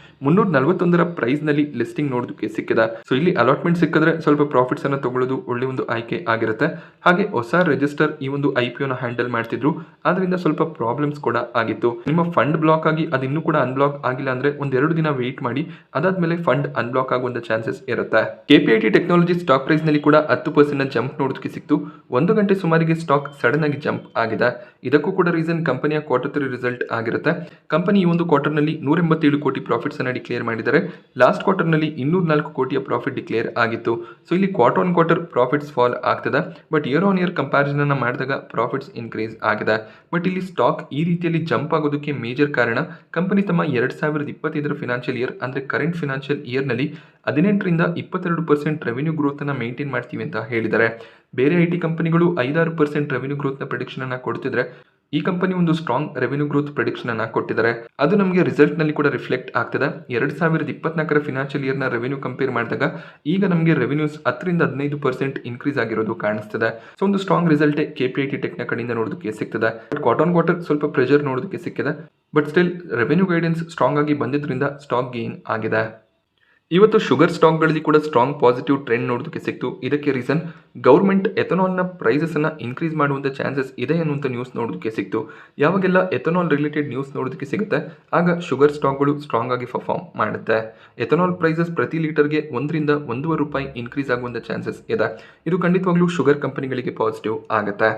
341 ಪ್ರೈಸ್ನಲ್ಲಿ ಲಿಸ್ಟಿಂಗ್ ನೋಡೋದಕ್ಕೆ ಸಿಕ್ಕಿದೆ. ಸೊ ಇಲ್ಲಿ ಅಲಾಟ್ಮೆಂಟ್ ಸಿಕ್ಕಿದ್ರೆ ಸ್ವಲ್ಪ ಪ್ರಾಫಿಟ್ಸ್ ಅನ್ನು ತಗೊಳ್ಳೋದು ಒಳ್ಳೆ ಒಂದು ಆಯ್ಕೆ ಆಗಿರುತ್ತೆ. ಹಾಗೆ ಹೊಸ ರಿಜಿಸ್ಟರ್ ಈ ಒಂದು IPO ಹ್ಯಾಂಡಲ್ ಮಾಡ್ತಿದ್ರು, ಆದ್ರಿಂದ ಸ್ವಲ್ಪ ಪ್ರಾಬ್ಲಮ್ಸ್ ಕೂಡ ಆಗಿತ್ತು. ನಿಮ್ಮ ಫಂಡ್ ಬ್ಲಾಕ್ ಆಗಿ ಅದು ಇನ್ನೂ ಕೂಡ ಅನ್ಬ್ಲಾಕ್ ಆಗಿಲ್ಲ ಅಂದ್ರೆ ಒಂದೆರಡು ದಿನ ವೇಟ್ ಮಾಡಿ, ಅದಾದ್ಮೇಲೆ ಫಂಡ್ ಅನ್ಬ್ಲಾಕ್ ಆಗುವಂತ ಚಾನ್ಸಸ್ ಇರುತ್ತೆ. KPIT ಟೆಕ್ನಾಲಜಿ ಸ್ಟಾಕ್ ಪ್ರೈಸ್ ನಲ್ಲಿ ಕೂಡ 10% ಜಂಪ್ ನೋಡೋದಕ್ಕೆ ಸಿಕ್ತು. 1 ಗಂಟೆ ಸುಮಾರಿಗೆ ಸ್ಟಾಕ್ ಸಡನ್ ಆಗಿ ಜಂಪ್ ಆಗಿದೆ. ಇದಕ್ಕೂ ಕೂಡ ರೀಸನ್ ಕಂಪನಿಯ Q3 ರಿಸಲ್ಟ್ ಆಗಿರುತ್ತೆ. ಕಂಪನಿ ಈ ಒಂದು ಕ್ವಾರ್ಟರ್ ನಲ್ಲಿ 187 ಕೋಟಿ ಪ್ರಾಫಿಟ್ಸ್ ಅನ್ನ ಡಿಕ್ಲೇರ್ ಮಾಡಿದ್ದಾರೆ. ಲಾಸ್ಟ್ ಕ್ವಾರ್ಟರ್ ನಲ್ಲಿ 204 ಕೋಟಿಯ ಪ್ರಾಫಿಟ್ ಡಿಕ್ಲೇರ್ ಆಗಿತ್ತು. ಸೊ ಇಲ್ಲಿ quarter on quarter profits fall ಆಗ್ತದೆ, but year on year comparison ಮಾಡಿದಾಗ ಪ್ರಾಫಿಟ್ಸ್ ಇನ್ಕ್ರೀಸ್ ಆಗಿದೆ. ಬಟ್ ಇಲ್ಲಿ ಸ್ಟಾಕ್ ಈ ರೀತಿಯಲ್ಲಿ ಜಂಪ್ ಆಗೋದಕ್ಕೆ ಮೇಜರ್ ಕಾರಣ ಕಂಪನಿ ತಮ್ಮ 2025 ಫಿನಾನ್ಷಿಯಲ್ ಇಯರ್ ಅಂದ್ರೆ ಕರೆಂಟ್ ಫಿನಾನ್ಷಿಯಲ್ ಇಯರ್ ನಲ್ಲಿ 18ರಿಂದ 22% ರೆವೆನ್ಯೂ ಗ್ರೋತ್ ಅನ್ನ ಮೇಂಟೈನ್ ಮಾಡ್ತೀವಿ ಅಂತ ಹೇಳಿದ್ದಾರೆ. ಬೇರೆ IT ಕಂಪನಿಗಳು 5-6% ರೆವೆನ್ಯೂ ಗ್ರೋತ್ ನ ಪ್ರೆಡಿಕ್ಷನ್ ಅನ್ನ ಕೊಡ್ತಿದ್ರೆ, ಈ ಕಂಪನಿ ಒಂದು ಸ್ಟ್ರಾಂಗ್ ರೆವೆನ್ಯೂ ಗ್ರೋತ್ ಪ್ರೆಡಿಕ್ಷನ್ ಅನ್ನ ಕೊಟ್ಟಿದ್ದಾರೆ. ಅದು ನಮಗೆ ರಿಸಲ್ಟ್ ನಲ್ಲಿ ಕೂಡ ರಿಫ್ಲೆಕ್ಟ್ ಆಗ್ತದೆ. 2024 ಫಿನಾನ್ಷಿಯಲ್ ಇಯರ್ ನ ರೆವೆನ್ಯೂ ಕಂಪೇರ್ ಮಾಡಿದಾಗ ಈಗ ನಮಗೆ ರೆವೆನ್ಯೂಸ್ 10-15% ಇನ್ಕ್ರೀಸ್ ಆಗಿರೋದು ಕಾಣಿಸ್ತದೆ. ಸೊ ಒಂದು ಸ್ಟ್ರಾಂಗ್ ರಿಸಲ್ಟ್ KPIT ಟೆಕ್ ನ ಕಡೆಯಿಂದ ನೋಡೋದಕ್ಕೆ ಸಿಗ್ತದೆ. ಬಟ್ ಕ್ವಾರ್ಟರ್ ಆನ್ ಕ್ವಾರ್ಟರ್ ಸ್ವಲ್ಪ ಪ್ರೆಷರ್ ನೋಡೋದಕ್ಕೆ ಸಿಕ್ಕಿದೆ, but still revenue guidance strong ಆಗಿ ಬಂದಿದ್ರಿಂದ ಸ್ಟಾಕ್ ಗೇನ್ ಆಗಿದೆ. ಇವತ್ತು ಶುಗರ್ ಸ್ಟಾಕ್ಗಳಲ್ಲಿ ಕೂಡ ಸ್ಟ್ರಾಂಗ್ ಪಾಸಿಟಿವ್ ಟ್ರೆಂಡ್ ನೋಡೋದಕ್ಕೆ ಸಿಕ್ತು. ಇದಕ್ಕೆ ರೀಸನ್ ಗೌರ್ಮೆಂಟ್ ಎಥನಾಲ್ನ ಪ್ರೈಸಸ್ನ ಇನ್ಕ್ರೀಸ್ ಮಾಡುವಂಥ ಚಾನ್ಸಸ್ ಇದೆ ಅನ್ನುವಂಥ ನ್ಯೂಸ್ ನೋಡೋದಕ್ಕೆ ಸಿಕ್ತು. ಯಾವಾಗೆಲ್ಲ ಎಥನಾಲ್ ರಿಲೇಟೆಡ್ ನ್ಯೂಸ್ ನೋಡೋದಕ್ಕೆ ಸಿಗುತ್ತೆ, ಆಗ ಶುಗರ್ ಸ್ಟಾಕ್ಗಳು ಸ್ಟ್ರಾಂಗ್ ಆಗಿ ಪರ್ಫಾರ್ಮ್ ಮಾಡುತ್ತೆ. ಎಥನಾಲ್ ಪ್ರೈಸಸ್ ಪ್ರತಿ ಲೀಟರ್ಗೆ 1-1.5 ರೂಪಾಯಿ ಇನ್ಕ್ರೀಸ್ ಆಗುವಂಥ ಚಾನ್ಸಸ್ ಇದೆ. ಇದು ಖಂಡಿತವಾಗ್ಲೂ ಶುಗರ್ ಕಂಪನಿಗಳಿಗೆ ಪಾಸಿಟಿವ್ ಆಗುತ್ತೆ.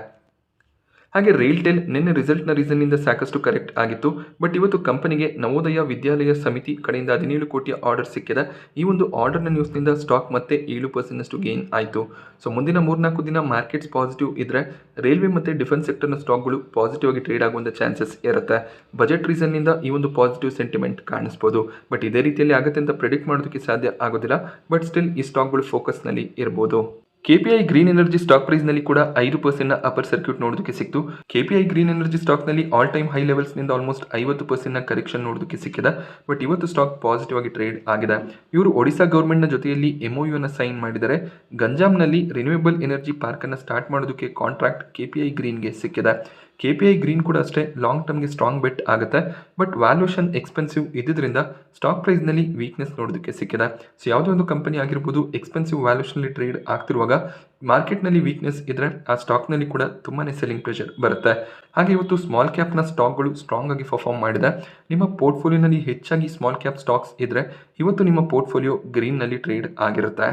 ಹಾಗೆ ರೈಲ್ಟೆಲ್ ನಿನ್ನೆ ರಿಸಲ್ಟ್ನ ರೀಸನ್ನಿಂದ ಸಾಕಷ್ಟು ಕರೆಕ್ಟ್ ಆಗಿತ್ತು, ಬಟ್ ಇವತ್ತು ಕಂಪನಿಗೆ ನವೋದಯ ವಿದ್ಯಾಲಯ ಸಮಿತಿ ಕಡೆಯಿಂದ 17 ಕೋಟಿಯ ಆರ್ಡರ್ ಸಿಕ್ಕಿದೆ. ಈ ಒಂದು ಆರ್ಡರ್ನ ನ್ಯೂಸ್ನಿಂದ ಸ್ಟಾಕ್ ಮತ್ತೆ 7% ಗೇನ್ ಆಯಿತು. ಸೊ ಮುಂದಿನ 3-4 ದಿನ ಮಾರ್ಕೆಟ್ಸ್ ಪಾಸಿಟಿವ್ ಇದ್ರೆ ರೈಲ್ವೆ ಮತ್ತು ಡಿಫೆನ್ಸ್ ಸೆಕ್ಟರ್ನ ಸ್ಟಾಕ್ಗಳು ಪಾಸಿಟಿವ್ ಆಗಿ ಟ್ರೇಡ್ ಆಗುವಂಥ ಚಾನ್ಸಸ್ ಇರುತ್ತೆ. ಬಜೆಟ್ ರೀಸನ್ನಿಂದ ಈ ಒಂದು ಪಾಸಿಟಿವ್ ಸೆಂಟಿಮೆಂಟ್ ಕಾಣಿಸ್ಬೋದು, ಬಟ್ ಇದೇ ರೀತಿಯಲ್ಲಿ ಆಗುತ್ತೆ ಅಂತ ಪ್ರೆಡಿಕ್ಟ್ ಮಾಡೋದಕ್ಕೆ ಸಾಧ್ಯ ಆಗೋದಿಲ್ಲ. ಬಟ್ ಸ್ಟಿಲ್ ಈ ಸ್ಟಾಕ್ಗಳು ಫೋಕಸ್ನಲ್ಲಿ ಇರ್ಬೋದು. KPI green energy stock price ನಲ್ಲಿ ಕೂಡ 5% ಅಪರ್ ಸರ್ಕ್ಯೂಟ್ ನೋಡೋದಕ್ಕೆ ಸಿಕ್ತು. KPI ಗ್ರೀನ್ ಎನರ್ಜಿ ಸ್ಟಾಕ್ ನಲ್ಲಿ ಆಲ್ ಟೈಮ್ ಹೈ ಲೆವೆಲ್ಸ್ ನಿಂದ ಆಲ್ಮೋಸ್ಟ್ 50% ಕರೆಕ್ಷನ್ ನೋಡೋದಕ್ಕೆ ಸಿಕ್ಕಿದೆ. ಬಟ್ ಇವತ್ತು ಸ್ಟಾಕ್ ಪಾಸಿಟಿವ್ ಆಗಿ ಟ್ರೇಡ್ ಆಗಿದೆ. ಇವರು ಒಡಿಶಾ ಗವರ್ಮೆಂಟ್ ನ ಜೊತೆಯಲ್ಲಿ MOU ಅನ್ನು ಸೈನ್ ಮಾಡಿದ್ದಾರೆ. ಗಂಜಾಂನಲ್ಲಿ ರಿನ್ಯೂವೇಬಲ್ ಎನರ್ಜಿ ಪಾರ್ಕ್ ಅನ್ನು ಸ್ಟಾರ್ಟ್ ಮಾಡೋದಕ್ಕೆ ಕಾಂಟ್ರಾಕ್ಟ್ KPI ಗ್ರೀನ್ಗೆ ಸಿಕ್ಕಿದೆ. KPI ಗ್ರೀನ್ ಕೂಡ ಅಷ್ಟೇ ಲಾಂಗ್ ಟರ್ಮ್ಗೆ ಸ್ಟ್ರಾಂಗ್ ಬೆಟ್ ಆಗುತ್ತೆ, ಬಟ್ ವ್ಯಾಲ್ಯೂಷನ್ ಎಕ್ಸ್ಪೆನ್ಸಿವ್ ಇದ್ದಿದ್ದರಿಂದ ಸ್ಟಾಕ್ ಪ್ರೈಸ್ನಲ್ಲಿ ವೀಕ್ನೆಸ್ ನೋಡೋದಕ್ಕೆ ಸಿಕ್ಕಿದೆ. ಸೊ ಯಾವುದೇ ಒಂದು ಕಂಪನಿ ಆಗಿರ್ಬೋದು ಎಕ್ಸ್ಪೆನ್ಸಿವ್ ವ್ಯಾಲ್ಯೂಷನಲ್ಲಿ ಟ್ರೇಡ್ ಆಗ್ತಿರುವಾಗ ಮಾರ್ಕೆಟ್ನಲ್ಲಿ ವೀಕ್ನೆಸ್ ಇದ್ದರೆ ಆ ಸ್ಟಾಕ್ನಲ್ಲಿ ಕೂಡ ತುಂಬಾ ಸೆಲ್ಲಿಂಗ್ ಪ್ರೆಷರ್ ಬರುತ್ತೆ. ಹಾಗೆ ಇವತ್ತು ಸ್ಮಾಲ್ ಕ್ಯಾಪ್ನ ಸ್ಟಾಕ್ಗಳು ಸ್ಟ್ರಾಂಗ್ ಆಗಿ ಪರ್ಫಾರ್ಮ್ ಮಾಡಿದೆ. ನಿಮ್ಮ ಪೋರ್ಟ್ಫೋಲಿಯೋನಲ್ಲಿ ಹೆಚ್ಚಾಗಿ ಸ್ಮಾಲ್ ಕ್ಯಾಪ್ ಸ್ಟಾಕ್ಸ್ ಇದ್ದರೆ ಇವತ್ತು ನಿಮ್ಮ ಪೋರ್ಟ್ಫೋಲಿಯೋ ಗ್ರೀನ್ನಲ್ಲಿ ಟ್ರೇಡ್ ಆಗಿರುತ್ತೆ.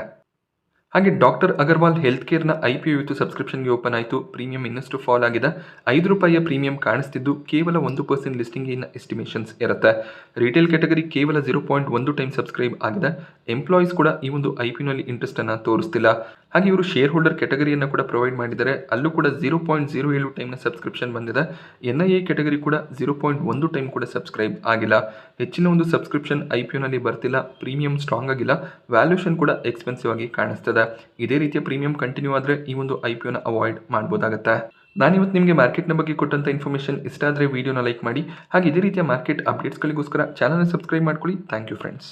ಹಾಗೆ ಡಾಕ್ಟರ್ ಅಗರ್ವಾಲ್ ಹೆಲ್ತ್ ಕೇರ್ನ IPO ಇವತ್ತು ಸಬ್ಸ್ಕ್ರಿಪ್ಷನ್ಗೆ ಓಪನ್ ಆಯಿತು. ಪ್ರೀಮಿಯಂ ಇನ್ನಷ್ಟು ಫಾಲ್ ಆಗಿದೆ. 5 ರೂಪಾಯಿಯ ಪ್ರೀಮಿಯಂ ಕಾಣಿಸ್ತಿದ್ದು ಕೇವಲ 1% ಲಿಸ್ಟಿಂಗ್ ಇನ್ ಎಸ್ಟಿಮೇಷನ್ಸ್ ಇರುತ್ತೆ. ರಿಟೇಲ್ ಕ್ಯಾಟಗರಿ ಕೇವಲ 0.1 ಟೈಮ್ ಸಬ್ಸ್ಕ್ರೈಬ್ ಆಗಿದೆ. ಎಂಪ್ಲಾಯೀಸ್ ಕೂಡ ಈ ಒಂದು IPO ಇಂಟ್ರೆಸ್ಟನ್ನು ತೋರಿಸ್ತಿಲ್ಲ. ಹಾಗೆ ಇವರು ಶೇರ್ ಹೋಲ್ಡರ್ ಕ್ಯಾಟಗರಿಯನ್ನು ಕೂಡ ಪ್ರೊವೈಡ್ ಮಾಡಿದ್ದಾರೆ. ಅಲ್ಲೂ ಕೂಡ 0.07 ಟೈಮ್ನ ಸಬ್ಸ್ಕ್ರಿಪ್ಷನ್ ಬಂದಿದೆ. NIA ಕ್ಯಾಟಗರಿ ಕೂಡ 0.1 ಟೈಮ್ ಕೂಡ ಸಬ್ಸ್ಕ್ರೈಬ್ ಆಗಿಲ್ಲ. ಹೆಚ್ಚಿನ ಒಂದು ಸಬ್ಸ್ಕ್ರಿಪ್ಷನ್ IPO ಬರ್ತಿಲ್ಲ. ಪ್ರೀಮಿಯಂ ಸ್ಟ್ರಾಂಗ್ ಆಗಿಲ್ಲ. ವ್ಯಾಲ್ಯೂಷನ್ ಕೂಡ ಎಕ್ಸ್ಪೆನ್ಸಿವ್ ಆಗಿ ಕಾಣಿಸ್ತದೆ. ಇದೇ ರೀತಿಯ ಪ್ರೀಮಿಯಂ ಕಂಟಿನ್ಯೂ ಆದರೆ ಈ ಒಂದು IPO ಅವಾಯ್ಡ್ ಮಾಡ್ಬೋದಾಗತ್ತೆ. ನಾನಿವತ್ತು ನಿಮಗೆ ಮಾರ್ಕೆಟ್ನ ಬಗ್ಗೆ ಕೊಟ್ಟಂಥ ಇನ್ಫಾರ್ಮೇಷನ್ ಇಷ್ಟ ಆದರೆ ವಿಡಿಯೋನ ಲೈಕ್ ಮಾಡಿ. ಹಾಗೆ ಇದೇ ರೀತಿಯ ಮಾರ್ಕೆಟ್ ಅಪ್ಡೇಟ್ಸ್ಗಳಿಗೋಸ್ಕರ ಚಾನಲ್ನ ಸಬ್ಸ್ಕ್ರೈಬ್ ಮಾಡ್ಕೊಳ್ಳಿ. Thank you friends.